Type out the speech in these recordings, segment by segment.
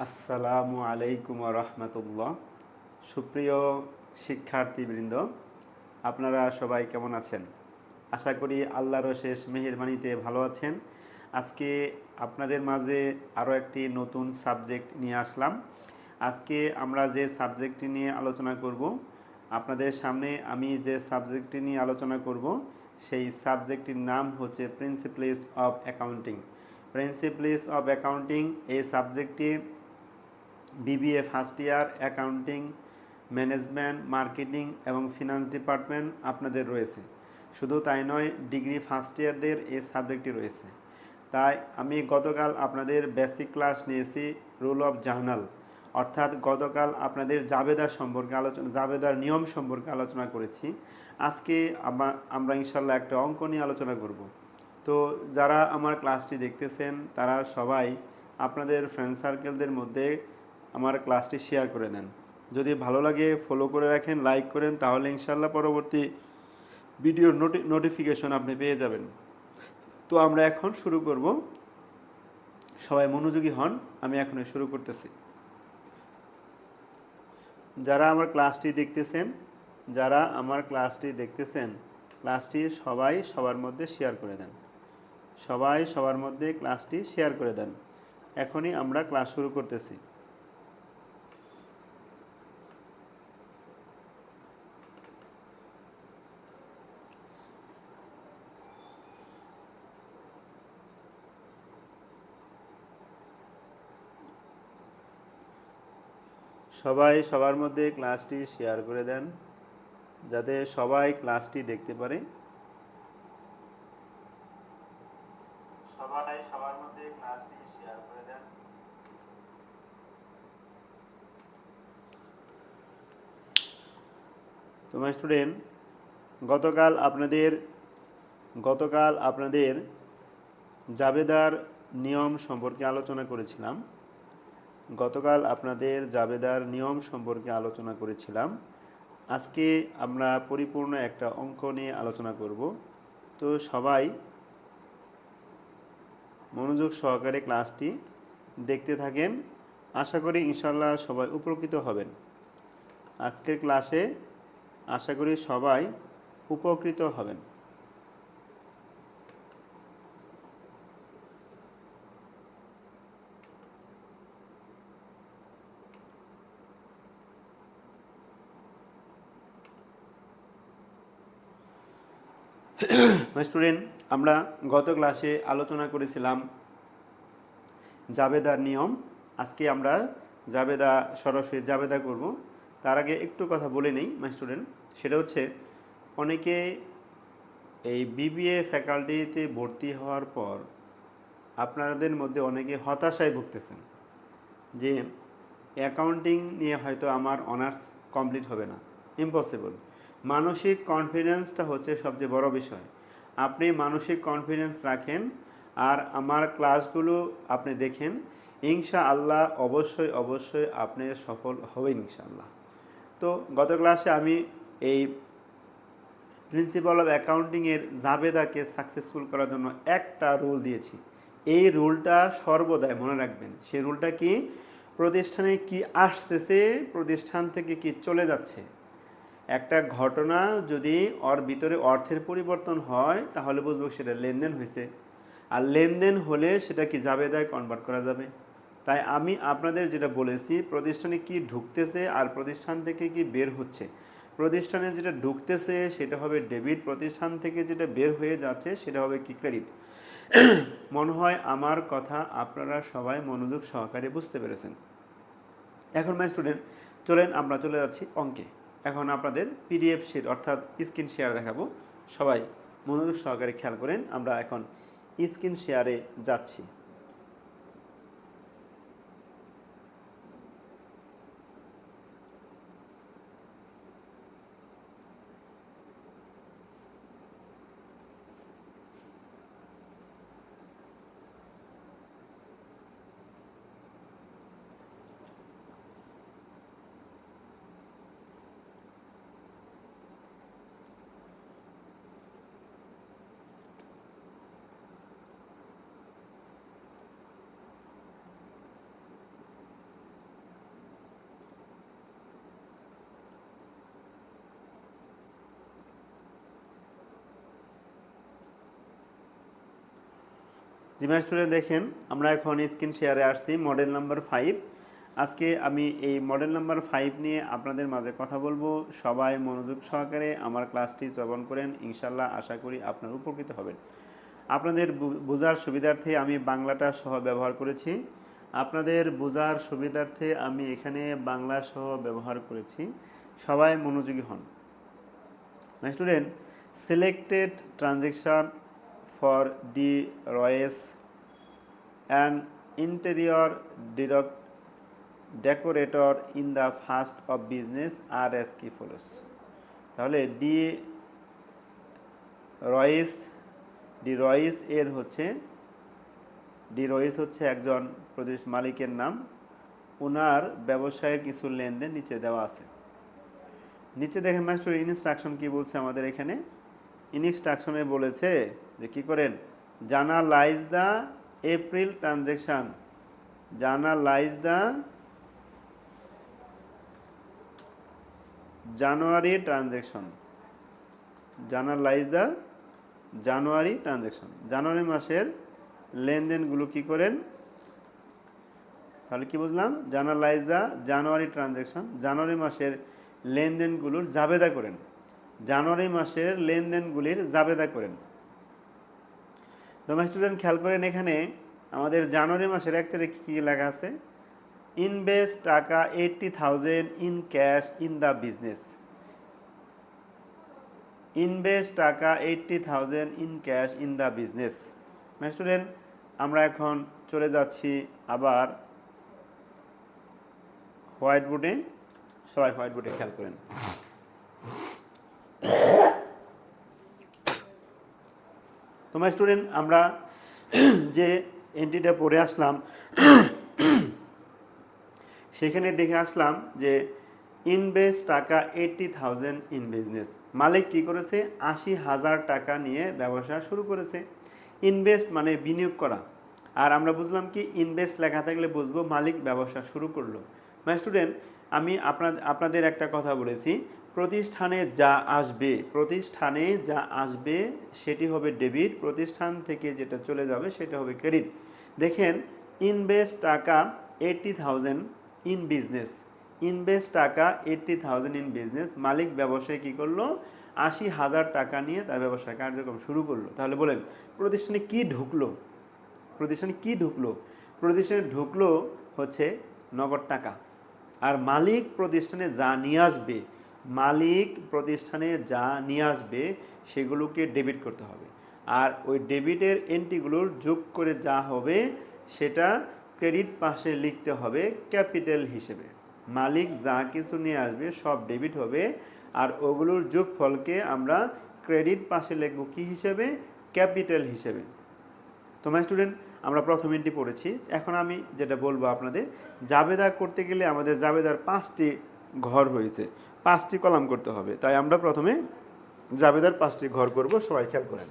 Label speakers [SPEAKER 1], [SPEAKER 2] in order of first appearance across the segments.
[SPEAKER 1] আসসালামু আলাইকুম রহমতুল্লাহ। সুপ্রিয় শিক্ষার্থীবৃন্দ, আপনারা সবাই কেমন আছেন? আশা করি আল্লাহর শেষ মেহেরবানিতে ভালো আছেন। আজকে আপনাদের মাঝে আরও একটি নতুন সাবজেক্ট নিয়ে আসলাম। আজকে আমরা যে সাবজেক্টটি নিয়ে আলোচনা করব, আপনাদের সামনে আমি যে সাবজেক্টটি নিয়ে আলোচনা করব সেই সাবজেক্টটির নাম হচ্ছে principles of accounting. Principles of accounting এই সাবজেক্টটি BBA first year accounting, management, marketing এবং ফিনান্স ডিপার্টমেন্ট আপনাদের রয়েছে। শুধু তাই নয়, ডিগ্রি ফার্স্ট ইয়ারদের এই সাবজেক্টটি রয়েছে। তাই আমি গতকাল আপনাদের বেসিক ক্লাস নিয়েছি রুল অফ জার্নাল, অর্থাৎ গতকাল আপনাদের জাবেদার নিয়ম সম্পর্কে আলোচনা করেছি। আজকে আমরা ইনশাল্লাহ একটা অঙ্ক নিয়ে আলোচনা করব। তো যারা আমার ক্লাসটি দেখতেছেন তারা সবাই আপনাদের ফ্রেন্ড সার্কেলদের মধ্যে আমার ক্লাসটি শেয়ার করে দেন। যদি ভালো লাগে ফলো করে রাখেন, লাইক করেন, তাহলে ইনশাল্লাহ পরবর্তী ভিডিওর নোটিফিকেশন আপনি পেয়ে যাবেন। তো আমরা এখন শুরু করব। সবাই মনোযোগী হন, আমি এখন শুরু করতেছি। যারা আমার ক্লাসটি দেখতেছেন ক্লাসটি সবাই সবার মধ্যে শেয়ার করে দেন। সবাই সবার মধ্যে ক্লাসটি শেয়ার করে দেন। এখনই আমরা ক্লাস শুরু করতেছি। সবাই সবার মধ্যে ক্লাসটি শেয়ার করে দেন যাতে সবাই ক্লাসটি দেখতে পারে। সবাই সবার মধ্যে ক্লাসটি শেয়ার করে দেন। তোমার স্টুডেন্ট, গতকাল আপনাদের জাবেদার নিয়ম সম্পর্কে আলোচনা করেছিলাম। আজকে আমরা পরিপূর্ণ একটা অঙ্ক নিয়ে আলোচনা করব। তো সবাই মনোযোগ সহকারে ক্লাসটি দেখতে থাকেন। আশা করি ইনশাল্লাহ সবাই উপকৃত হবেন। আজকের ক্লাসে আশা করি সবাই উপকৃত হবেন। স্টুডেন্ট, আমরা গত ক্লাসে আলোচনা করেছিলাম জাবেদার নিয়ম। আজকে আমরা সরাসরি জাবেদা করব। তার আগে একটু কথা বলে নেই মাই স্টুডেন্ট, সেটা হচ্ছে অনেকে এই বিবিএ ফ্যাকাল্টিতে ভর্তি হওয়ার পর আপনাদের মধ্যে অনেকে হতাশায় ভুগতেছেন যে অ্যাকাউন্টিং নিয়ে হয়তো আমার অনার্স কমপ্লিট হবে না, ইম্পসিবল। মানসিক কনফিডেন্সটা হচ্ছে সবচেয়ে বড় বিষয়। আপনি মানসিক কনফিডেন্স রাখেন আর আমার ক্লাসগুলো আপনি দেখেন, ইনশাআল্লাহ অবশ্যই আপনি সফল হবেন ইনশাআল্লাহ। তো গত ক্লাসে আমি এই প্রিন্সিপাল অফ অ্যাকাউন্টিংয়ের জাবেদাকে সাকসেসফুল করার জন্য একটা রুল দিয়েছি। এই রুলটা সর্বদাই মনে রাখবেন। সেই রুলটা কি? প্রতিষ্ঠানে কি আসতেছে, প্রতিষ্ঠান থেকে কি চলে যাচ্ছে, একটা ঘটনা যদি ওর ভিতরে অর্থের পরিবর্তন হয় তাহলে বুঝবো সেটা লেনদেন হয়েছে। আর লেনদেন হলে সেটা কি জাবেদায় কনভার্ট করা যাবে। তাই আমি আপনাদের যেটা বলেছি, প্রতিষ্ঠানে কি ঢুকতেছে আর প্রতিষ্ঠান থেকে কি বের হচ্ছে, প্রতিষ্ঠানে যেটা ঢুকতেছে সেটা হবে ডেবিট, প্রতিষ্ঠান থেকে যেটা বের হয়ে যাচ্ছে সেটা হবে কি ক্রেডিট। মনে হয় আমার কথা আপনারা সবাই মনোযোগ সহকারে বুঝতে পেরেছেন। এখন মাই স্টুডেন্ট, চলেন আমরা চলে যাচ্ছি অঙ্কে। এখন আপনাদের পিডিএফ শিট অর্থাৎ স্ক্রিন শেয়ার দেখাবো। সবাই মনোযোগ সহকারে খেয়াল করেন, আমরা এখন স্ক্রিন শেয়ারে যাচ্ছি। জি মাই স্টুডেন্ট, দেখেন আমরা এখন স্ক্রিন শেয়ারে আসছি মডেল নাম্বার 5। আজকে আমি এই মডেল নাম্বার 5 নিয়ে আপনাদের মাঝে কথা বলবো। সবাই মনোযোগ সহকারে আমার ক্লাসটি শ্রবণ করেন, ইনশাল্লাহ আশা করি আপনারা উপকৃত হবেন। আপনাদের বোঝার সুবিধার্থে আমি বাংলাটা সহ ব্যবহার করেছি। আপনাদের বোঝার সুবিধার্থে আমি এখানে বাংলা সহ ব্যবহার করেছি। সবাই মনোযোগী হন। My student, selected transaction for the Royce and interior decorator in the first of business are as কি follows। তাহলে ডি রয়েস এর হচ্ছে একজন মালিকের নাম। ওনার ব্যবসায়ের কিছু লেনদেন নিচে দেওয়া আছে। নিচে দেখেন মাস্টার ইনস্ট্রাকশন কি বলছে আমাদের এখানে। ইনস্ট্রাকশনে বলেছে যে কি করেন, journalise the April transaction, journalise the January transaction, journalise the January transaction, জানুয়ারি মাসের লেনদেনগুলো কি করেন। তাহলে কি বুঝলাম, জার্নালাইজ দ্য জানুয়ারি ট্রানজেকশন, জানুয়ারি মাসের লেনদেনগুলোর জাবেদা করেন, জানুয়ারি মাসের লেনদেনগুলির জাবেদা করেন। তো মাই স্টুডেন্ট খেয়াল করেন, এখানে আমাদের জানুয়ারি মাসের 1 তারিখ কী লেখা আছে, ইনভেস্ট টাকা 80,000 in cash in the business, invest টাকা 80,000 in cash in the business. My student, আমরা এখন চলে যাচ্ছি আবার হোয়াইট বোর্ডে। সবাই হোয়াইট বোর্ডে খেয়াল করেন। তো মাই স্টুডেন্ট, আমরা যে এন্ট্রিটা পড়ে আসলাম সেখানে দেখে আসলাম যে ইনভেস্ট টাকা 80,000 ইন বিজনেস। মালিক কি করেছে, 80,000 টাকা নিয়ে ব্যবসা শুরু করেছে। ইনভেস্ট মানে বিনিয়োগ করা। আর আমরা বুঝলাম কি, ইনভেস্ট লেখা থাকলে বুঝবো মালিক ব্যবসা শুরু করলো। মাই স্টুডেন্ট, আমি আপনাদের একটা কথা বলেছি, প্রতিষ্ঠানে যা আসবে সেটি হবে ডেবিট, প্রতিষ্ঠান থেকে যেটা চলে যাবে সেটা হবে ক্রেডিট। দেখেন, ইনভেস্ট টাকা 80,000 ইন বিজনেস, ইনভেস্ট টাকা 80,000 ইন বিজনেস। মালিক ব্যবসায় কি করলো, 80,000 টাকা নিয়ে তার ব্যবসায় কার্যক্রম শুরু করলো। তাহলে বলেন, প্রতিষ্ঠানে কি ঢুকলো, প্রতিষ্ঠানে ঢুকলো হচ্ছে নগদ টাকা। আর মালিক প্রতিষ্ঠানে যা নিয়ে আসবে সেগুলোকে ডেবিট করতে হবে। আর ওই ডেবিটের এন্ট্রিগুলোর যোগ করে যা হবে সেটা ক্রেডিট পাশে লিখতে হবে ক্যাপিটাল হিসেবে। মালিক যা কিছু নিয়ে আসবে সব ডেবিট হবে, আর ওগুলোর যোগফলকে আমরা ক্রেডিট পাশে লিখব কি হিসেবে, ক্যাপিটাল হিসেবে। তো মাই স্টুডেন্ট, আমরা প্রথম এন্ট্রি পড়েছি। এখন আমি যেটা বলবো আপনাদের, জাবেদা করতে গেলে আমাদের জাবেদার 5টি ঘর হয়েছে, 5টি কলাম করতে হবে। তাই আমরা প্রথমে জাবেদার 5টি ঘর করব। সবাই খেয়াল করেন,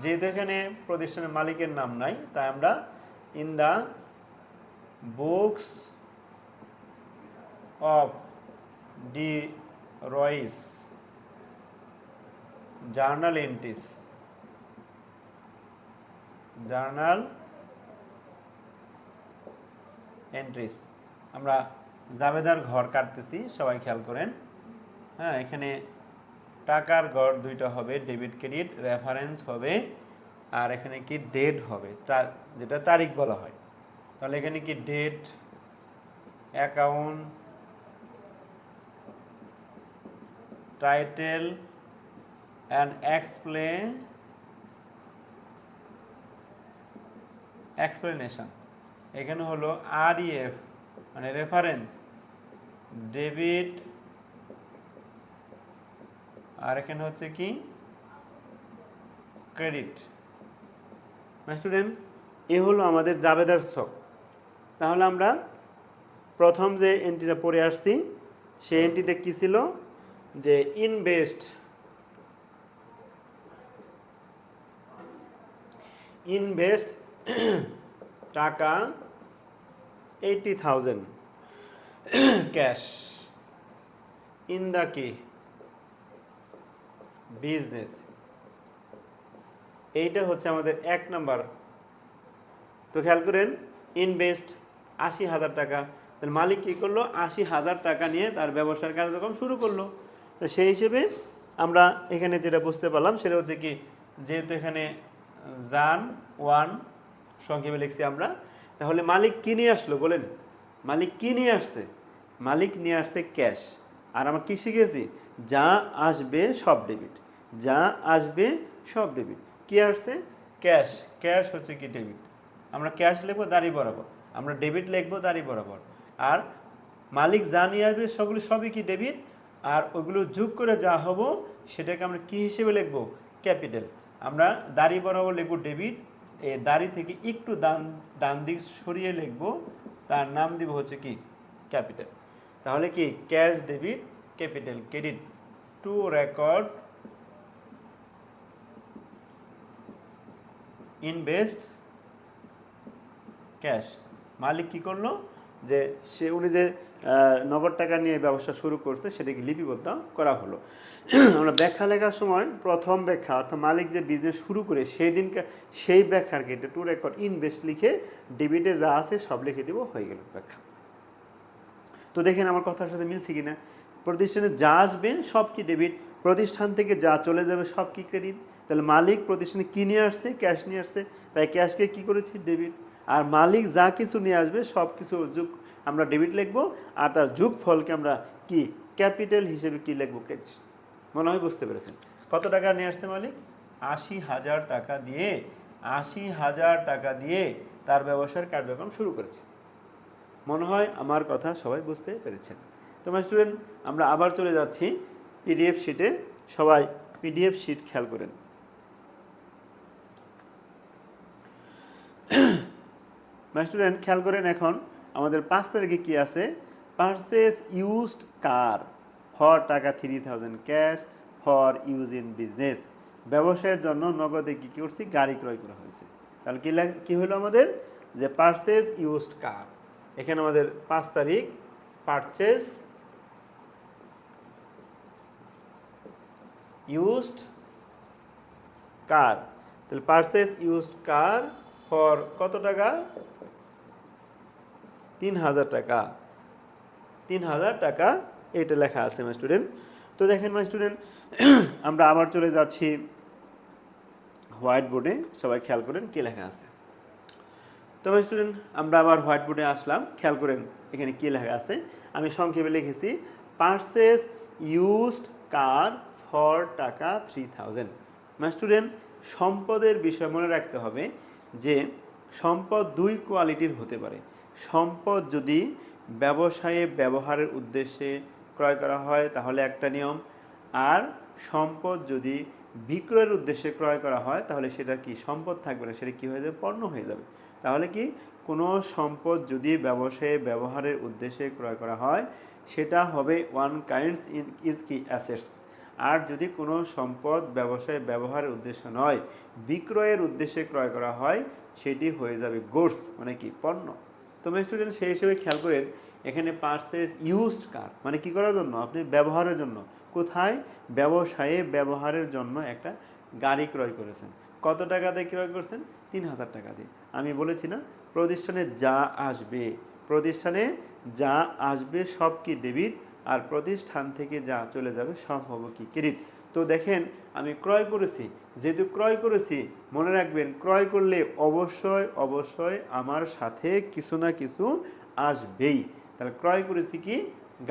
[SPEAKER 1] যেহেতু এখানে প্রতিষ্ঠানের মালিকের নাম নাই, তাই আমরা in the books of D Royce journal entries, আমরা জাবেদার ঘর কাটতেছি। সবাই খেয়াল করেন, হ্যাঁ, এখানে টাকার ঘর 2টা হবে, ডেবিট ক্রেডিট, রেফারেন্স হবে, আর এখানে কি ডেট হবে, যেটা তারিখ বলা হয়। তাহলে এখানে কি date, account, title and explanation. এখানে হলো REF মানে রেফারেন্স, ডেবিট, আর এখানে হচ্ছে কি ক্রেডিট। স্টুডেন্ট, এ হলো আমাদের জাবেদার ছক। তাহলে আমরা প্রথম যে এন্ট্রিটা পড়ে আসছি সেই এন্ট্রিটা কি ছিল, যে ইনভেস্ট টাকা 80,000 ক্যাশ ইন দ্য কি বিজনেস, এইটা হচ্ছে আমাদের 1 নাম্বার। তো খেয়াল করেন, ইনভেস্ট 80,000 টাকা। তাহলে মালিক কী করলো, 80,000 টাকা নিয়ে তার ব্যবসার কার্যক্রম শুরু করলো। তো সেই হিসেবে আমরা এখানে যেটা বুঝতে পারলাম সেটা হচ্ছে কি, যেহেতু এখানে জান ওয়ান সংক্ষেপে লিখছি আমরা, তাহলে মালিক কী নিয়ে আসলো বলেন? মালিক কী নিয়ে আসছে? মালিক নিয়ে আসছে ক্যাশ। আর আমরা কী শিখেছি? যা আসবে সব ডেবিট, যা আসবে সব ডেবিট। কী আসছে? ক্যাশ। ক্যাশ হচ্ছে কি ডেবিট। আমরা ক্যাশ লিখবো দাঁড়ি বরাবর, আমরা ডেবিট লিখবো দাঁড়ি বরাবর। আর মালিক যা নিয়ে আসবে সেগুলো সবই কি ডেবিট। আর ওইগুলো যোগ করে যা হবো সেটাকে আমরা কি হিসেবে লিখবো? ক্যাপিটাল। আমরা দাঁড়ি বরাবর লিখবো ডেবিট, এই দাঁড়ি থেকে একটু ডান দিক সরিয়ে লিখবো, তার নাম দিব হচ্ছে কি ক্যাপিটাল। তাহলে কি cash debit capital credit to record invest cash. মালিক কি করলো, যে উনি যে নগদ টাকা নিয়ে ব্যবসা শুরু করছে সেটাকে লিপিবদ্ধ করা হলো। আমরা ব্যাখ্যা লেখার সময় প্রথম ব্যাখ্যা অর্থাৎ মালিক যে বিজনেস শুরু করে সেই দিনকে সেই ব্যাখ্যার কেটে টু রেকর্ড ইনভেস্ট লিখে ডেবিটে যা আছে সব লিখে দিব, হয়ে গেল ব্যাখ্যা। তো দেখেন আমার কথার সাথে মিলছে কিনা। প্রতিষ্ঠানে যা আসবে সব কি ডেবিট, প্রতিষ্ঠান থেকে যা চলে যাবে সব কি ক্রেডিট। তাহলে মালিক প্রতিষ্ঠানে কী নিয়ে আসছে? ক্যাশ নিয়ে আসছে, তাই ক্যাশকে কী করেছি? ডেবিট। আর মালিক যা কিছু নিয়ে আসবে সব কিছু যোগ আমরা ডেবিট লিখবো, আর তার যোগ ফলকে আমরা কি ক্যাপিটাল হিসেবে কি লিখবো? ক্রেডিট। মনে হয় বুঝতে পেরেছেন। কত টাকা নিয়ে আসছে মালিক? 80,000 টাকা দিয়ে, 80,000 টাকা দিয়ে তার ব্যবসার কার্যক্রম শুরু করেছে। মনে হয় আমার কথা সবাই বুঝতে পেরেছেন। তো মাই স্টুডেন্ট, আমরা আবার চলে যাচ্ছি পিডিএফ শিটে। সবাই পিডিএফ শিট খেয়াল করেন। মাই স্টুডেন্ট খেয়াল করেন, এখন আমাদের 5 তারিখে কি আছে? পারচেজ ইউজড কার ফর টাকা 3,000 cash for use in business. ব্যবসায়ের জন্য নগদে কী করছি? গাড়ি ক্রয় করা হয়েছে। তাহলে কি হলো আমাদের? যে পারচেজ ইউজড কার। এখানে আমাদের 5 তারিখ পারচেজ ইউজড কার। তাহলে পারচেজ ইউজড কার ফর কত টাকা? 3,000 টাকা। 3,000 টাকা এটা লেখা আছে মাই স্টুডেন্ট। তো দেখেন মাই স্টুডেন্ট, আমরা আবার চলে যাচ্ছি হোয়াইট বোর্ডে। সবাই খেয়াল করেন কি লেখা আছে। তো মাই স্টুডেন্ট, আমরা আবার হোয়াইট বোর্ডে আসলাম। খেয়াল করেন এখানে কি লেখা আছে। আমি সংক্ষেপে লিখেছি পারচেজ ইউজড কার ফর টাকা 3,000। মাই স্টুডেন্ট, সম্পদের বিষয় মনে রাখতে হবে যে সম্পদ 2 কোয়ালিটির হতে পারে। সম্পদ যদি ব্যবসায়ে ব্যবহারের উদ্দেশ্যে ক্রয় করা হয় তাহলে একটা নিয়ম, আর সম্পদ যদি বিক্রয়ের উদ্দেশ্যে ক্রয় করা হয় তাহলে সেটা কি সম্পদ থাকবে না, সেটা কী হয়ে যাবে? পণ্য হয়ে যাবে। তাহলে কি কোনো সম্পদ যদি ব্যবসায়ে ব্যবহারের উদ্দেশ্যে ক্রয় করা হয় সেটা হবে ওয়ান কাইন্ডস ইজ কি অ্যাসেটস। আর যদি কোনো সম্পদ ব্যবসায়ে ব্যবহারের উদ্দেশ্য নয়, বিক্রয়ের উদ্দেশ্যে ক্রয় করা হয়, সেটি হয়ে যাবে গুডস, মানে কি পণ্য। তো স্টুডেন্ট, সেই হিসেবে খেয়াল করেন এখানে পারচেজ ইউজড কার মানে কি করার জন্য? আপনি ব্যবহারের জন্য। কোথায়? ব্যবসায়ে ব্যবহারের জন্য একটা গাড়ি ক্রয় করেছেন। কত টাকা দিয়ে ক্রয় করছেন? 3,000 টাকা দিয়ে। আমি বলেছি না, প্রতিষ্ঠানে যা আসবে, প্রতিষ্ঠানে যা আসবে সব কি ডেবিট, আর প্রতিষ্ঠান থেকে যা চলে যাবে সব হবে কি ক্রেডিট। তো দেখেন আমি ক্রয় করেছি, যেহেতু ক্রয় করেছি মনে রাখবেন ক্রয় করলে অবশ্যই অবশ্যই আমার সাথে কিছু না কিছু আসবেই। তাহলে ক্রয় করেছি কি?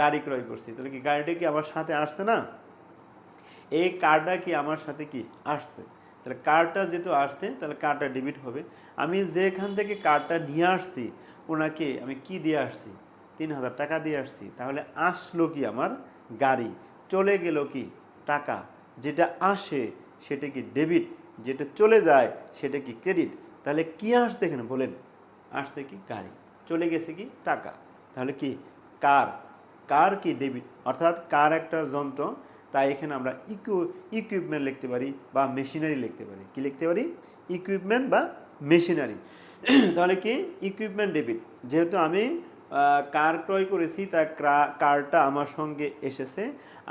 [SPEAKER 1] গাড়ি ক্রয় করছি। তাহলে কি গাড়িটা কি আমার সাথে আসছে না? এই কারটা কি আমার সাথে কি আসছে? তাহলে কারটা যেহেতু আসছে তাহলে কারটা ডেবিট হবে। আমি যেখান থেকে কারটা নিয়ে আসছি ওনাকে আমি কি দিয়ে আসছি? 3,000 টাকা দিয়ে আসছি। তাহলে আসলো কি? আমার গাড়ি। চলে গেল কি? টাকা। যেটা আসে সেটা কি ডেবিট, যেটা চলে যায় সেটা কি ক্রেডিট। তাহলে কি আসছে এখানে বলেন? আসছে কি? গাড়ি। চলে গেছে কি? টাকা। তাহলে কি কার। কার কি ডেবিট, অর্থাৎ কার একটা যন্ত্র, তাই এখানে আমরা ইকুইপমেন্ট লিখতে পারি বা মেশিনারি লিখতে পারি। কি লিখতে পারি? ইকুইপমেন্ট বা মেশিনারি। তাহলে কি ইকুইপমেন্ট ডেবিট। যেহেতু আমি কার ক্রয় করেছি তাই কারটা আমার সঙ্গে এসেছে,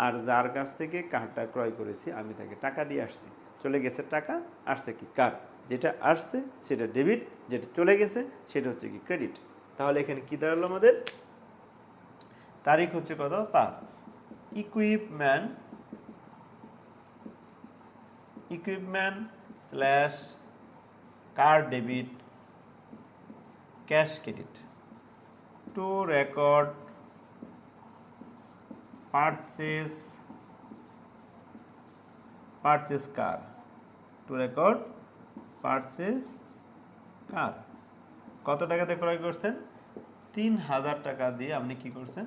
[SPEAKER 1] আর যার কাছ থেকে কারটা ক্রয় করেছি আমি তাকে টাকা দিয়ে আসছি। চলে গেছে টাকা, আসছে কি কার, যেটা আসছে সেটা ডেবিট, যেটা চলে গেছে সেটা হচ্ছে কি ক্রেডিট। তাহলে এখানে কি দাঁড়ালো আমাদের, তারিখ হচ্ছে কত 5, equipment slash card debit cash credit to record purchase car, to record purchase car. কত টাকাতে ক্রয় করছেন, 3000 টাকা দিয়ে আপনি কি করছেন,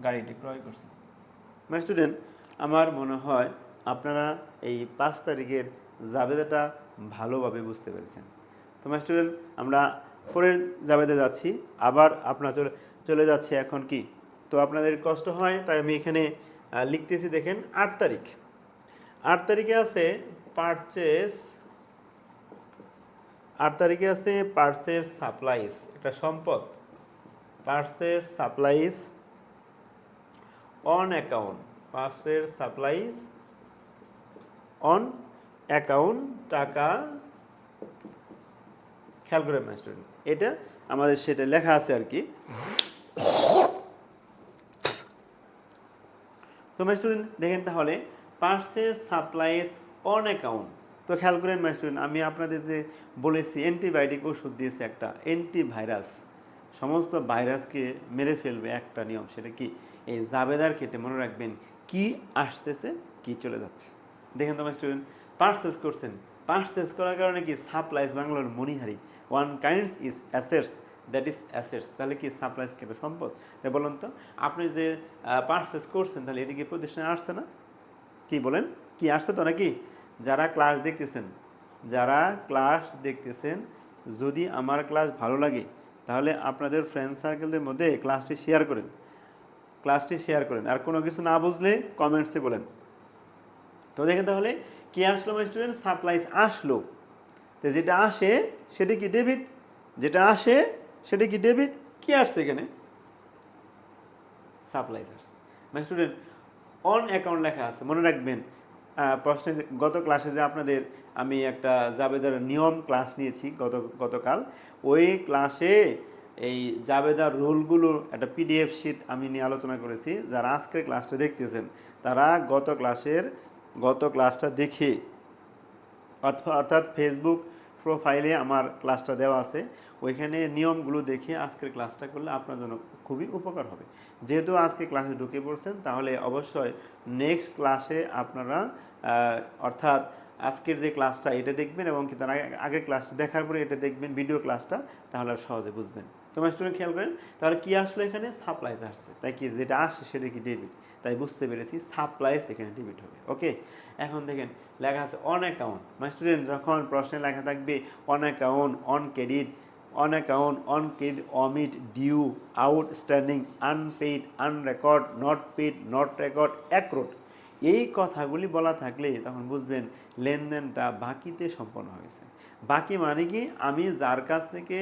[SPEAKER 1] গাড়িটি ক্রয় করছেন। মাই স্টুডেন্ট, আমার মনে হয় আপনারা এই 5 তারিখের জাবেদাটা ভালোভাবে বুঝতে পেরেছেন। তো মাই স্টুডেন্ট, আমরা পরের জাবেদা যাচ্ছি, আবার আপনারা চলে যাচ্ছে এখন কি, তো আপনাদের কষ্ট হয় তাই আমি এখানে লিখতেছি, দেখেন 8 তারিখ, 8 তারিখে আছে পারচেস, 8 তারিখে আছে পারচেস সাপ্লাইজ, একটা সম্পদ, purchase supplies on account, purchase supplies on account, টাকা, খেয়াল করে মাই স্টুডেন্ট, এটা আমাদের সেটা লেখা আছে আর কি। তো মাই স্টুডেন্ট দেখেন তাহলে পারচেস সাপ্লাইজ অন অ্যাকাউন্ট, তো খেয়াল করেন মাই স্টুডেন্ট, আমি আপনাদের যে বলেছি অ্যান্টিবায়োটিক ওষুধ দিয়েছি, একটা অ্যান্টিভাইরাস, সমস্ত ভাইরাসকে মেরে ফেলবে একটা নিয়ম, সেটা কি, এই জাবেদার ক্ষেত্রে মনে রাখবেন কি আসতেছে কি চলে যাচ্ছে। দেখেন তো মাই স্টুডেন্ট, পারচেস করছেন, পারচেস করার কারণে কি সাপ্লাইজ বাংলার মণিহারি, one kinds is assets, that is assets, তাহলে কি সাপ্লাইজ কেটে সম্পদ। তাই বলুন তো, আপনি যে পারচেস করছেন তাহলে এটা কি প্রতিষ্ঠানে আসছে না, কি বলেন, কি আসছে তো নাকি। যারা ক্লাস দেখতেছেন, যারা ক্লাস দেখতেছেন, যদি আমার ক্লাস ভালো লাগে তাহলে আপনাদের ফ্রেন্ড সার্কেলদের মধ্যে ক্লাসটি শেয়ার করেন, ক্লাসটি শেয়ার করেন, আর কোনো কিছু না বুঝলে কমেন্টসে বলেন। তো দেখেন তাহলে কি আসলো মাই স্টুডেন্ট, সাপ্লাইজ আসলো, তো যেটা আসে সেটা কি ডেবিট, যেটা আসে সেটা কি ডেবিট, কি আসছে এখানে, সাপ্লাইজ আসছে। মাই স্টুডেন্ট অন অ্যাকাউন্ট লেখা আছে, মনে রাখবেন প্রশ্নে গত ক্লাসে যে আপনাদের আমি একটা জাবেদার নিয়ম ক্লাস নিয়েছি গতকাল, ওই ক্লাসে এই জাবেদার রুলগুলোর একটা পিডিএফ শিট আমি নিয়ে আলোচনা করেছি। যারা আজকের ক্লাসটা দেখতেছেন তারা গত ক্লাসটা দেখে, অর্থাৎ ফেসবুক প্রোফাইলে আমার ক্লাসটা দেওয়া আছে, ওইখানে নিয়মগুলো দেখে আজকের ক্লাসটা করলে আপনার জন্য খুবই উপকার হবে। যেহেতু আজকে ক্লাসে ঢুকে পড়ছেন তাহলে অবশ্যই নেক্সট ক্লাসে আপনারা অর্থাৎ আজকের যে ক্লাসটা এটা দেখবেন এবং কি তার আগের ক্লাসটা দেখার পরে এটা দেখবেন ভিডিও ক্লাসটা, তাহলে আর সহজে বুঝবেন। তোমার স্টুডেন্ট খেয়াল করেন তাহলে কি আসলো এখানে, সাপ্লাইজ আসছে, তাই কি যেটা আসে সেটা কি ডেবিট, তাই বুঝতে পেরেছি সাপ্লাইজ এখানে ডেবিট হবে। ওকে, এখন দেখেন লেখা আছে অন অ্যাকাউন্ট। মাই স্টুডেন্ট যখন প্রশ্নে লেখা থাকবে on account, on credit, on account, on credit, omit, due, outstanding, unpaid, unrecord, not paid, not record, accrued, এই কথাগুলি বলা থাকলে তখন বুঝবেন লেনদেনটা বাকিতে সম্পন্ন হয়েছে। বাকি মানে কি, আমি যার কাছ থেকে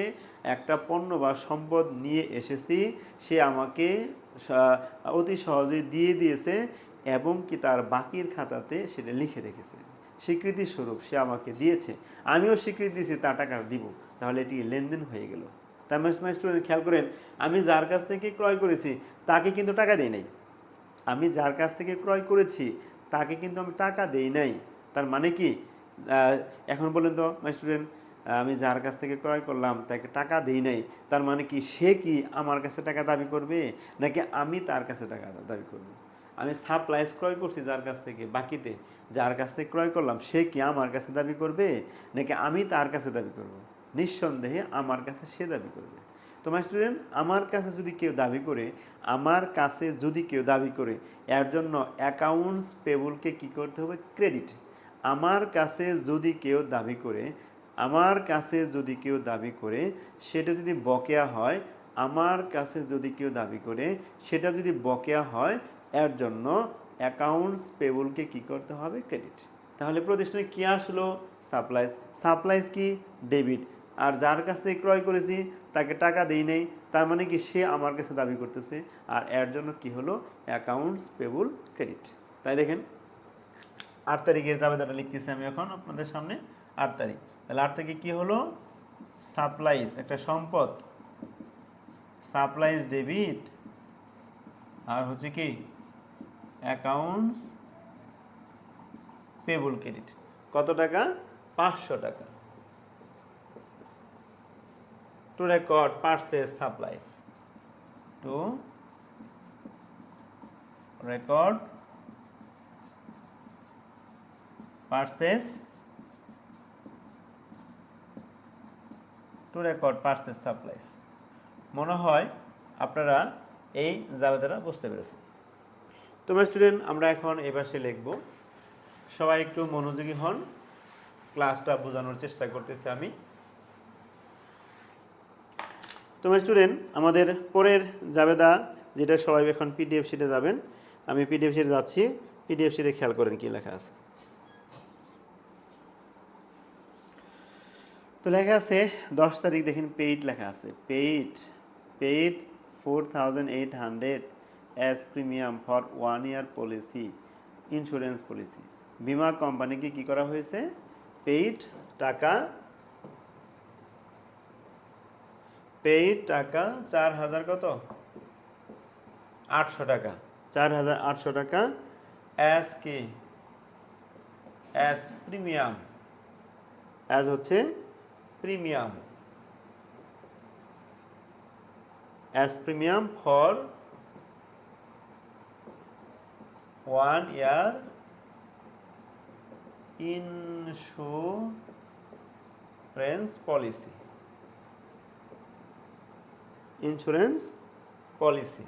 [SPEAKER 1] একটা পণ্য বা সম্পদ নিয়ে এসেছি সে আমাকে অতি সহজে দিয়ে দিয়েছে এবং কি তার বাকির খাতাতে সেটা লিখে রেখেছে, স্বীকৃতি স্বরূপ সে আমাকে দিয়েছে, আমিও স্বীকৃতি দিয়েছি তার টাকা দিব, তাহলে এটি লেনদেন হয়ে গেল। তাই মাই স্টুডেন্ট খেয়াল করেন, আমি যার কাছ থেকে ক্রয় করেছি তাকে কিন্তু টাকা দেই নাই, আমি যার কাছ থেকে ক্রয় করেছি তাকে কিন্তু আমি টাকা দেই নাই। তার মানে কি, এখন বলেন তো মাই স্টুডেন্ট, আমি যার কাছ থেকে ক্রয় করলাম তাকে টাকা দেই নাই, তার মানে কি সে কি আমার কাছে টাকা দাবি করবে নাকি আমি তার কাছে টাকা দাবি করব। আমি সাপ্লাইজ ক্রয় করছি যার কাছ থেকে বাকিতে, যার কাছ থেকে ক্রয় করলাম সে কি আমার কাছে দাবি করবে নাকি আমি তার কাছে দাবি করব, নিঃসন্দেহে আমার কাছে সে দাবি করবে। তো মাই স্টুডেন্ট আমার কাছে যদি কেউ দাবি করে, এর জন্য অ্যাকাউন্টস পেবলকে কি করতে হবে, ক্রেডিট। আমার কাছে যদি কেউ দাবি করে সেটা যদি বকেয়া হয়, এর জন্য অ্যাকাউন্টস পেবলকে কি করতে হবে, ক্রেডিট। তাহলে প্রতিষ্ঠানে কি আসলো, সাপ্লাইজ কি ডেবিট, আর যার কাছ থেকে ক্রয় করেছি তাকে টাকা দেই নেই, তার মানে কি সে আমার কাছে দাবি করতেছে, আর এর জন্য কি হলো, অ্যাকাউন্টস পেবল ক্রেডিট। তাই দেখেন 8 তারিখের জাবেদাটা লিখতেছি আমি এখন আপনাদের সামনে। 8 তারিখ, তাহলে 8 তারিখে কি হলো? সাপ্লাইজ, একটা সম্পদ, সাপ্লাইজ ডেবিট, আর হচ্ছে কি অ্যাকাউন্টস পেবল ক্রেডিট। কত টাকা? 500 টাকা। Two record purchase supplies, two record purchase, two record purchase supplies. মনে হয় আপনারা এই জাবেদাটা বুঝতে পেরেছেন। তোমরা স্টুডেন্ট, আমরা এখন এই পাশে লিখব। সবাই একটু মনোযোগী হন, ক্লাসটা বোঝানোর চেষ্টা করতেছি আমি। তোমরা স্টুডেন্ট, আমাদের পরের জাবেদা যেটা সবাই এখন পিডিএফ শিটে যাবেন, আমি পিডিএফ শিটে যাচ্ছি। পিডিএফ শিটে খেয়াল করেন কি লেখা আছে। তো লেখা আছে 10 তারিখ, দেখেন পেইড লেখা আছে। Paid 4800 as premium for 1 year policy, insurance policy. বিমা কোম্পানিকে কি করা হয়েছে? পেইড টাকা 4000 কত? 800 টাকা, 4800 টাকা অ্যাজ কি? অ্যাজ প্রিমিয়াম, অ্যাজ হচ্ছে premium, as premium for 1 year insurance policy, insurance policy.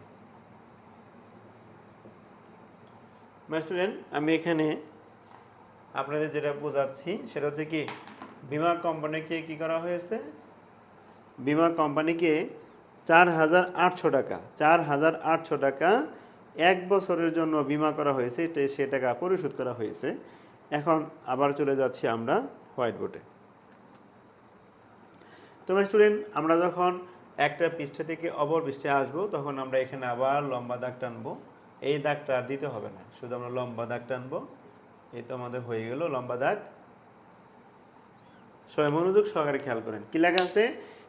[SPEAKER 1] Student, আমি এখানে আপনাদের যেটা বোঝাচ্ছি সেটা হচ্ছে কি, বিমা কোম্পানিকে কি করা হয়েছে? বিমা কোম্পানিকে 4800 টাকা, 4800 টাকা 1 বছরের জন্য বিমা করা হয়েছে, সে টাকা পরিশোধ করা হয়েছে। এখন আবার চলে যাচ্ছি আমরা হোয়াইট বোর্ডে। তো স্টুডেন্ট, আমরা যখন একটা পৃষ্ঠা থেকে অপর পৃষ্ঠায় আসবো, তখন আমরা এখানে আবার লম্বা দাগ টানবো। এই দাগটা আর দিতে হবে না, শুধু আমরা লম্বা দাগ টানবো। এই তো আমাদের হয়ে গেল লম্বা দাগ। সবাই মনোযোগ সহকারে খেয়াল করেন কি লেখা আছে।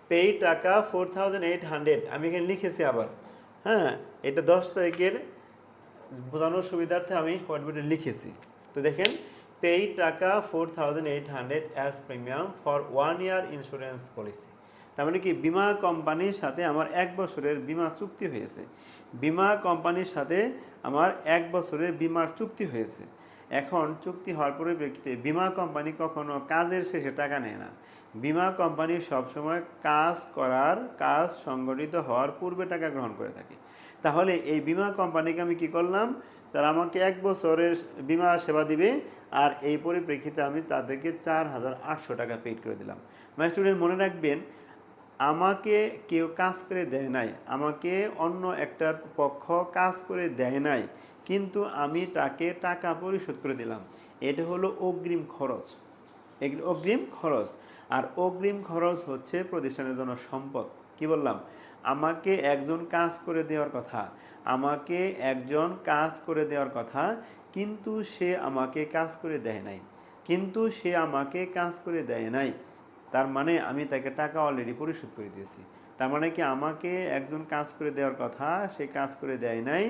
[SPEAKER 1] পেইড টাকা 4800, আমি এখানে লিখেছি আবার। হ্যাঁ, এটা 10 তারিখের বোঝানোর সুবিধার্থে আমি হোয়াইট বোর্ডে লিখেছি। তো দেখেন, পেইড টাকা 4800 as premium for 1 year insurance policy. তার মানে কি, বিমা কোম্পানির সাথে আমার 1 বছরের বিমা চুক্তি হয়েছে। বিমা কোম্পানির সাথে আমার 1 বছরের বিমার চুক্তি হয়েছে। এখন চুক্তি হওয়ার পরিপ্রেক্ষিতে বিমা কোম্পানি কখনো কাজের শেষে টাকা নেয় না। বিমা কোম্পানি সবসময় কাজ সংগঠিত হওয়ার পূর্বে টাকা গ্রহণ করে থাকে। তাহলে এই বিমা কোম্পানিকে আমি কি করলাম? তারা আমাকে 1 বছরের বিমা সেবা দিবে, আর এই পরিপ্রেক্ষিতে আমি তাদেরকে 4800 টাকা পেইড করে দিলাম। মাই স্টুডেন্ট, মনে রাখবেন, আমাকে কেউ কাজ করে দেয় নাই, আমাকে অন্য একটা পক্ষ কাজ করে দেয় নাই, কিন্তু আমি তাকে টাকা পরিশোধ করে দিলাম। এটা হলো অগ্রিম খরচ, অগ্রিম খরচ। আর অগ্রিম খরচ হচ্ছে প্রতিষ্ঠানের জন্য সম্পদ। কি বললাম? আমাকে একজন কাজ করে দেওয়ার কথা, আমাকে একজন কাজ করে দেওয়ার কথা, কিন্তু সে আমাকে কাজ করে দেয় নাই, তার মানে আমি তাকে টাকা অলরেডি পরিশোধ করে দিয়েছি। তার মানে কি, আমাকে একজন কাজ করে দেওয়ার কথা, সে কাজ করে দেয় নাই,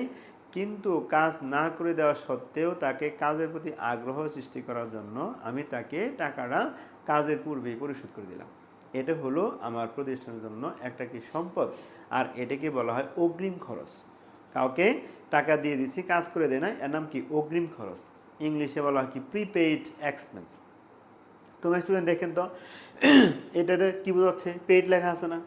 [SPEAKER 1] কিন্তু কাজ না করে দেওয়া সত্ত্বেও তাকে কাজের প্রতি আগ্রহ সৃষ্টি করার জন্য আমি তাকে টাকাটা কাজের পূর্বেই পরিশোধ করে দিলাম। এটা হলো আমার প্রতিষ্ঠানের জন্য একটা কি সম্পদ, আর এটাকে বলা হয় অগ্রিম খরচ। কাউকে টাকা দিয়ে দিচ্ছি, কাজ করে দেয় না, এর নাম কি? অগ্রিম খরচ। ইংলিশে বলা হয় কি? Prepaid expense. তোমরা স্টুডেন্ট দেখেন তো, এটাতে কি বোঝাচ্ছে? পেইড লেখা আছে না?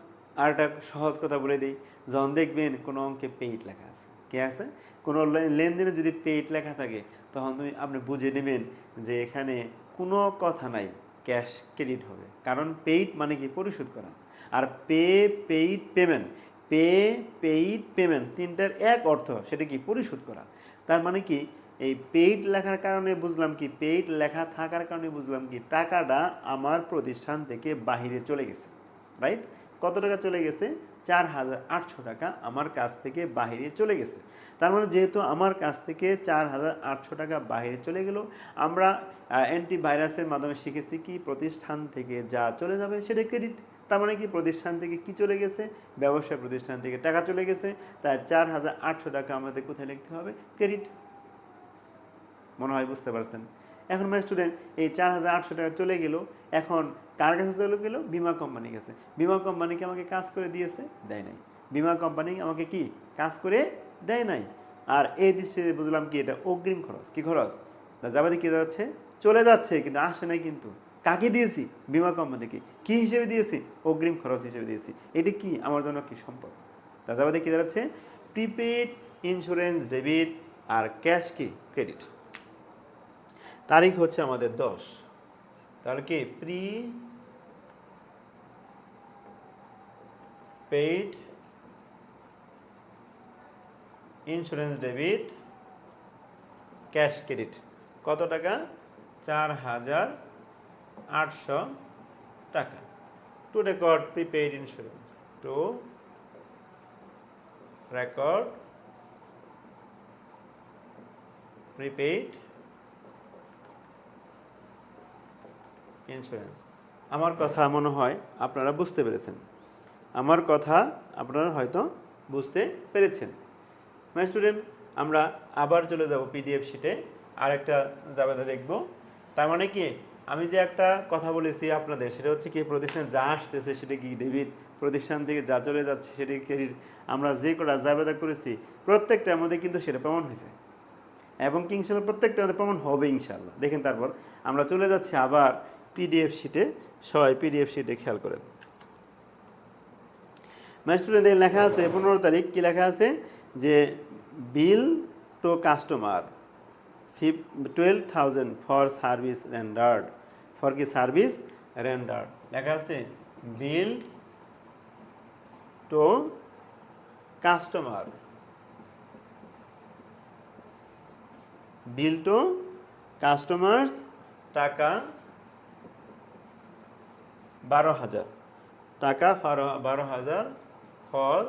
[SPEAKER 1] আর একটা সহজ কথা বলে দিই, যখন দেখবেন কোনো অঙ্কে পেইড লেখা আছে, কে আছে? কোনো লেনদেনে যদি পেইড লেখা থাকে, তখন আপনি বুঝে নেবেন যে এখানে কোনো কথা নাই, ক্যাশ ক্রেডিট হবে। কারণ পেইড মানে কি? পরিশোধ করা। আর পেইড পেমেন্ট, তিনটার এক অর্থ, সেটা কি? পরিশোধ করা। তার মানে কি, এই পেইড লেখার কারণে বুঝলাম কি, পেইড লেখা থাকার কারণে বুঝলাম কি, টাকাটা আমার প্রতিষ্ঠান থেকে বাহিরে চলে গেছে। রাইট? কত টাকা চলে গেছে? 4,800 টাকা আমার কাছ থেকে বাহিরে চলে গেছে। তার মানে যেহেতু আমার কাছ থেকে 4,800 টাকা বাহিরে চলে গেল, আমরা অ্যান্টিভাইরাসের মাধ্যমে শিখেছি কি প্রতিষ্ঠান থেকে যা চলে যাবে সেটা ক্রেডিট। তার মানে কি প্রতিষ্ঠান থেকে কি চলে গেছে? ব্যবসা প্রতিষ্ঠান থেকে টাকা চলে গেছে, তাই 4,800 টাকা আমাদের কোথায় লিখতে হবে? ক্রেডিট। মনে হয় বুঝতে পারছেন। এখন মাই স্টুডেন্ট, এই 4,800 টাকা চলে গেল, এখন কার কাছে চলে গেল? বিমা কোম্পানির কাছে। বিমা কোম্পানিকে আমাকে কাজ করে দিয়েছে? দেয় নাই। বিমা কোম্পানি আমাকে কি কাজ করে দেয় নাই। আর এই দৃশ্যে বুঝলাম কি এটা অগ্রিম খরচ। কি খরচ? যাবাদি কি যাচ্ছে? চলে যাচ্ছে, কিন্তু আসে নাই। কিন্তু কাকে দিয়েছি? বিমা কোম্পানিকে। কি হিসেবে দিয়েছি? অগ্রিম খরচ হিসেবে দিয়েছি। এটি কি আমার জন্য কি সম্পদ? যাবাদি কি দাঁড়াচ্ছে? প্রিপেড ইন্স্যুরেন্স ডেবিট আর ক্যাশ কি ক্রেডিট। তারিখ হচ্ছে আমাদের 10। তাহলে কি pre paid insurance debit cash credit কত টাকা? 4,800 টাকা। Two record prepaid insurance, two record prepaid insurance. আমার কথা মনে হয় আপনারা বুঝতে পেরেছেন। আমার কথা আপনারা হয়তো বুঝতে পেরেছেন। মাই স্টুডেন্ট, আমরা আবার চলে যাব পিডিএফ শিটে, আরেকটা জাবেদা দেখব। তার মানে কি আমি যে একটা কথা বলেছি আপনাদের, সেটা হচ্ছে কি প্রতিষ্ঠানে যা আসতেছে সেটা কি ডেবিট, প্রতিষ্ঠান থেকে যা চলে যাচ্ছে সেটা ক্রেডিট। আমরা যে কটা জাবেদা করেছি প্রত্যেকটার মধ্যে কিন্তু সেটা প্রমাণ হয়েছে, এবং কি ইনশাল্লাহ প্রত্যেকটা মধ্যে প্রমাণ হবে ইনশাল্লাহ। দেখেন, তারপর আমরা চলে যাচ্ছি আবার পিডিএফ শিটে। সবাই পিডিএফ শিটে খেয়াল করেন। মাই স্টুডেন্ট, লেখা আছে 15 তারিখ, কি লেখা আছে? যে bill to customer 12,000 for service rendered. For কি সার্ভিস রেন্ডার্ড লেখা আছে? Bill to customer, bill to customers টাকা 12,000 টাকা, 12,000 for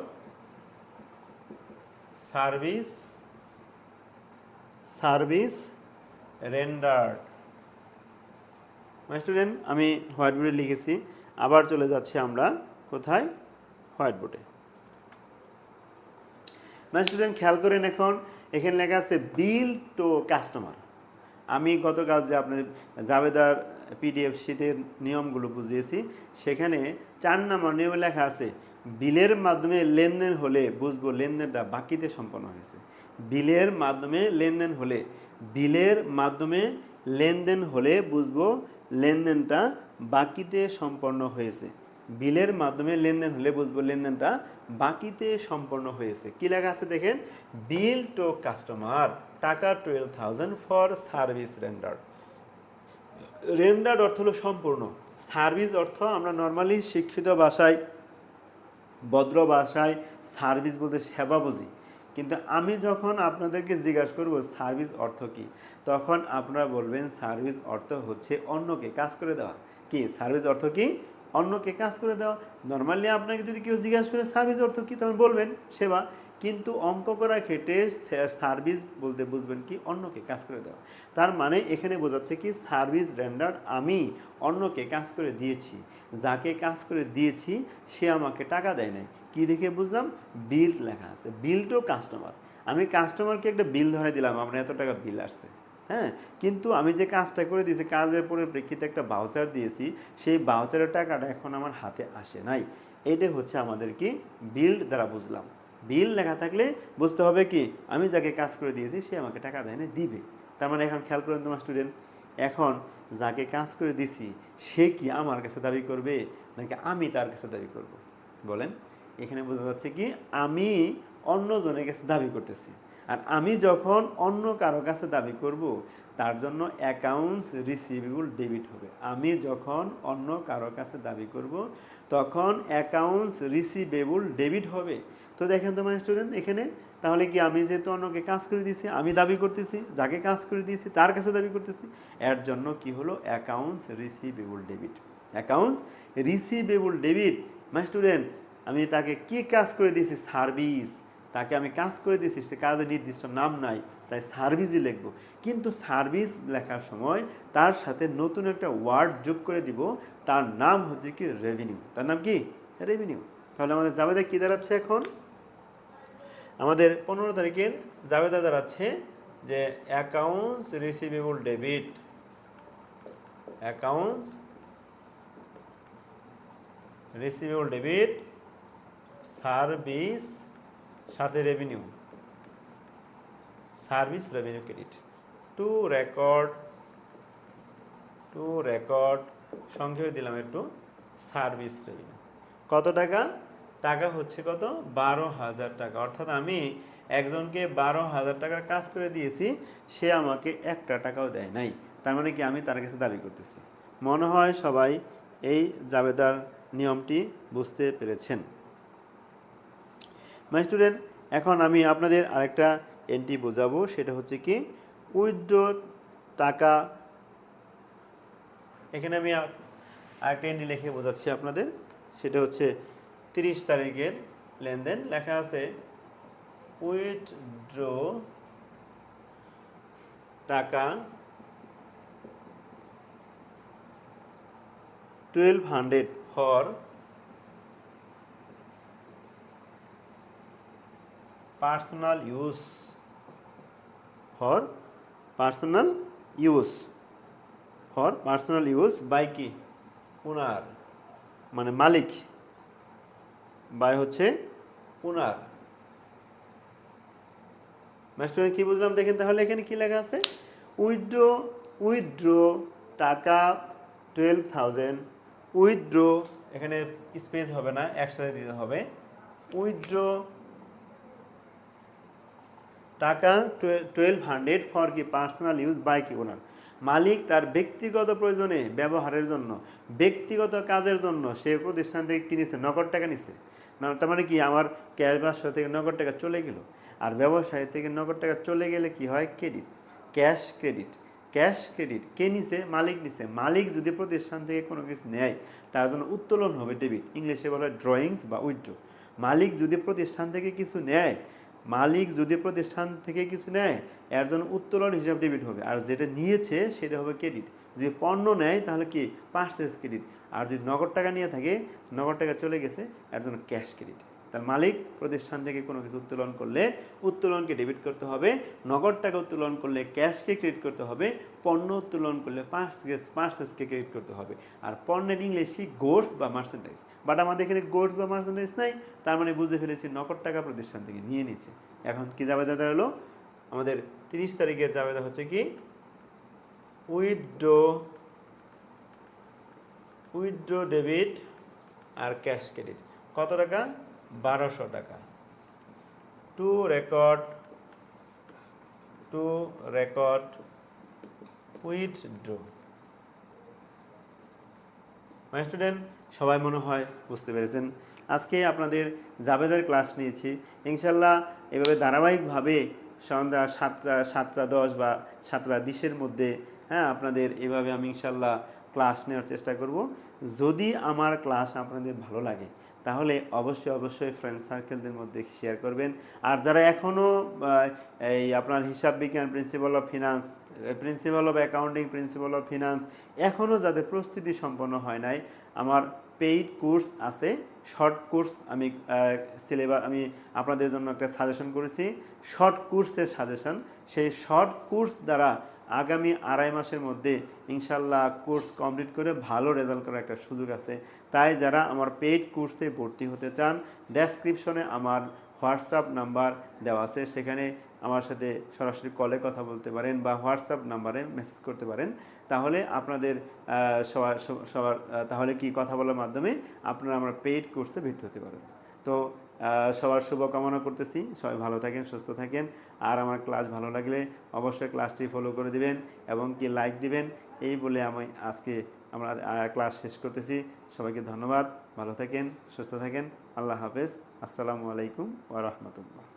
[SPEAKER 1] service rendered. My student, আমি হোয়াইট বোর্ডে লিখেছি, আবার চলে যাচ্ছি আমরা কোথায়? হোয়াইট বোর্ডে। মাই স্টুডেন্ট খেয়াল করেন, এখন এখানে লেখা আছে বিল টু কাস্টমার। আমি গতকাল যে আপনার জাবেদার পিডিএফ শিটের নিয়মগুলো বুঝিয়েছি, সেখানে 4 নম্বর নিয়মে লেখা আছে বিলের মাধ্যমে লেনদেন হলে বুঝবো লেনদেনটা বাকিতে সম্পন্ন হয়েছে। বিলের মাধ্যমে লেনদেন হলে বুঝবো লেনদেনটা বাকিতে সম্পন্ন হয়েছে। বিলের মাধ্যমে লেনদেন হলে বুঝবো লেনদেনটা বাকিতে সম্পন্ন হয়েছে। কি লেখা আছে দেখেন? বিল টু কাস্টমার টাকা 12,000 ফর সার্ভিস রেন্ডার্ড। রেন্ডার্ড অর্থ হলো সম্পূর্ণ, সার্ভিস অর্থ আমরা নর্মালি শিক্ষিত ভাষায়, ভদ্র ভাষায় সার্ভিস বলতে সেবা বুঝি। কিন্তু আমি যখন আপনাদেরকে জিজ্ঞাসা করব সার্ভিস অর্থ কি, তখন আপনারা বলবেন সার্ভিস অর্থ হচ্ছে অন্যকে কাজ করে দেওয়া। কি সার্ভিস অর্থ কি? অন্যকে কাজ করে দেওয়া। নর্মালি আপনাকে যদি কেউ জিজ্ঞাসা করে সার্ভিস অর্থ কি, তখন বলবেন সেবা। কিন্তু অঙ্ক করার ক্ষেত্রে সার্ভিস বলতে বুঝবেন কি? অন্যকে কাজ করে দেওয়া। তার মানে এখানে বোঝাচ্ছে কি সার্ভিস রেন্ডার, আমি অন্যকে কাজ করে দিয়েছি, যাকে কাজ করে দিয়েছি সে আমাকে টাকা দেয় নাই। কি দেখে বুঝলাম? বিল লেখা আছে, বিল টু কাস্টমার। আমি কাস্টমারকে একটা বিল ধরে দিলাম, আপনার এত টাকা বিল আসছে, হ্যাঁ, কিন্তু আমি যে কাজটা করে দিয়েছি, কাজের পরিপ্রেক্ষিতে একটা ভাউচার দিয়েছি, সেই ভাউচারের টাকাটা এখন আমার হাতে আসে নাই। এটাই হচ্ছে আমাদের কি বিল দ্বারা বুঝলাম। বিল লেখা থাকলে বুঝতে হবে কি আমি যাকে কাজ করে দিয়েছি সে আমাকে টাকা দেয় না, দিবে। তার মানে এখন খেয়াল করেন তোমার স্টুডেন্ট, এখন যাকে কাজ করে দিছি সে কি আমার কাছে দাবি করবে নাকি আমি তার কাছে দাবি করব? বলেন। এখানে বোঝা যাচ্ছে কি আমি অন্যজনের কাছে দাবি করতেছি। আর আমি যখন অন্য কারো কাছে দাবি করব, তার জন্য অ্যাকাউন্টস রিসিভেবল ডেবিট হবে। আমি যখন অন্য কারো কাছে দাবি করব, তখন অ্যাকাউন্টস রিসিভেবল ডেবিট হবে। তো দেখেন তো মাই স্টুডেন্ট, এখানে তাহলে কি আমি যেহেতু অন্যকে কাজ করে দিয়েছি, আমি দাবি করতেছি, যাকে কাজ করে দিয়েছি তার কাছে দাবি করতেছি, এর জন্য কি হলো? Accounts receivable debit. Accounts receivable debit মাই স্টুডেন্ট, আমি তাকে কি কাজ করে দিয়েছি? সার্ভিস। তাকে আমি কাজ করে দিয়েছি, সে কাজের নির্দিষ্ট নাম নাই, তাই সার্ভিসই লিখবো। কিন্তু সার্ভিস লেখার সময় তার সাথে নতুন একটা ওয়ার্ড যোগ করে দিব, তার নাম হচ্ছে কি রেভিনিউ। তার নাম কি? রেভিনিউ। তাহলে আমাদের জাবেদা কি দাঁড়াচ্ছে এখন? আমাদের 15 তারিখের জাবেদা দাঁড়াচ্ছে যে accounts receivable debit, accounts receivable debit, service সাথে revenue, service revenue credit to record, সংক্ষেপে দিলাম একটু, সার্ভিস রেভিনিউ। কত টাকা? টাকা হচ্ছে কত? 12,000 টাকা। অর্থাৎ আমি একজনকে 12,000 টাকার কাজ করে দিয়েছি, সে আমাকে একটা টাকাও দেয় নাই। তার মানে কি? আমি তার কাছে দাবি করতেছি। মনে হয় সবাই এই জাবেদার নিয়মটি বুঝতে পেরেছেন। মাই স্টুডেন্ট, এখন আমি আপনাদের আরেকটা এন্ট্রি বোঝাবো, সেটা হচ্ছে কি উইথড্র টাকা। এখানে আমি আরেকটা এন্ট্রি লিখে বোঝাচ্ছি আপনাদের, সেটা হচ্ছে 30 তারিখের লেনদেন। লেখা আছে উইথড্র টাকা 1200 for personal use, for personal use, for personal use by কি? ওনার, মানে মালিক, বাই হচ্ছে ওনার। মাস্টার কি বুঝলাম দেখেন তাহলে এখানে কি লেখা আছে? উইথড্র টাকা 12,000, উইথড্র, এখানে স্পেস হবে না, একসাথে দিতে হবে। উইথড্র টাকা 1200 ফর কি? পার্সোনাল ইউজ বাই কি? ওনার। মালিক তার ব্যক্তিগত প্রয়োজনে ব্যবহারের জন্য, ব্যক্তিগত কাজের জন্য সে প্রতিষ্ঠান থেকে কিনেছে, নগদ টাকা নিছে। তার মানে কি? আমার ক্যাশ বাক্স থেকে নগদ টাকা চলে গেল। আর ব্যবসায়ী থেকে নগদ টাকা চলে গেলে কি হয়? Credit, cash credit. Cash credit কে নিছে? মালিক নিছে। মালিক যদি প্রতিষ্ঠান থেকে কোনো কিছু নেয়, তার জন্য উত্তোলন হবে ডেবিট, ইংলিশে বলা হয় ড্রয়িংস বা উইথড্র। মালিক যদি প্রতিষ্ঠান থেকে কিছু নেয়, মালিক যদি প্রতিষ্ঠান থেকে কিছু নেয়, এর জন্য উত্তোলন হিসাব ডেবিট হবে। আর যেটা নিয়েছে সেটা হবে ক্রেডিট। যদি পণ্য নেয় তাহলে কি? Purchase credit. আর যদি নগদ টাকা নিয়ে থাকে, নগদ টাকা চলে গেছে, এর জন্য ক্যাশ ক্রেডিট। তার মালিক প্রতিষ্ঠান থেকে কোনো কিছু উত্তোলন করলে উত্তোলনকে ডেবিট করতে হবে, নগদ টাকা উত্তোলন করলে ক্যাশকে ক্রেডিট করতে হবে, পণ্য উত্তোলন করলে পার্সেসকে ক্রেডিট করতে হবে। আর পণ্যের ইংলিশ কি? গোডস বা মার্চেন্ডাইজ। বাট আমাদের এখানে গোডস বা মার্চেন্ডাইজ নাই, তার মানে বুঝে ফেলেছি নগদ টাকা প্রতিষ্ঠান থেকে নিয়ে নিচ্ছে। এখন কি জাবেদা দাঁড়ালো? আমাদের 30 তারিখের জাবেদা হচ্ছে কি উইথড্র ডেবিট আর ক্যাশ ক্রেডিট। কত টাকা? 1200 টাকা। Two record withdraw. My student, সবাই মনে হয় বুঝতে পেরেছেন। আজকে আপনাদের জাবেদার ক্লাস নিয়েছি। ইনশাল্লাহ এভাবে ধারাবাহিকভাবে সন্ধ্যা 7টা 10 বা 7টা 20-এর মধ্যে, হ্যাঁ, আপনাদের এভাবে আমি ইনশাল্লাহ ক্লাস নেওয়ার চেষ্টা করব। যদি আমার ক্লাস আপনাদের ভালো লাগে তাহলে অবশ্যই ফ্রেন্ড সার্কেলদের মধ্যে শেয়ার করবেন। আর যারা এখনও এই আপনার হিসাব বিজ্ঞান, principal of finance, principal of accounting, principal of finance এখনও যাদের প্রস্তুতি সম্পন্ন হয় নাই, আমার পেইড কোর্স আছে, শর্ট কোর্স আমি সিলেবাস আমি আপনাদের জন্য একটা সাজেশন করেছি, শর্ট কোর্সের সাজেশন। সেই শর্ট কোর্স দ্বারা আগামী 2.5 মাসের মধ্যে ইনশাল্লাহ কোর্স কমপ্লিট করে ভালো রেজাল্ট করার একটা সুযোগ আছে। তাই যারা আমার পেইড কোর্সে ভর্তি হতে চান, ডেসক্রিপশনে আমার হোয়াটসঅ্যাপ নাম্বার দেওয়া আছে, সেখানে আমার সাথে সরাসরি কলে কথা বলতে পারেন বা হোয়াটসঅ্যাপ নাম্বারে মেসেজ করতে পারেন। তাহলে আপনাদের সবার তাহলে কি কথা বলার মাধ্যমে আপনারা আমার পেইড কোর্সে ভর্তি হতে পারেন। তো সবার শুভকামনা করতেছি, সবাই ভালো থাকেন, সুস্থ থাকেন। আর আমার ক্লাস ভালো লাগলে অবশ্যই ক্লাসটি ফলো করে দিবেন এবং কি লাইক দিবেন। এই বলে আমি আজকে আমরা ক্লাস শেষ করতেছি। সবাইকে ধন্যবাদ, ভালো থাকেন, সুস্থ থাকেন, আল্লাহ হাফেজ, আসসালামু আলাইকুম ওয়া রাহমাতুল্লাহ।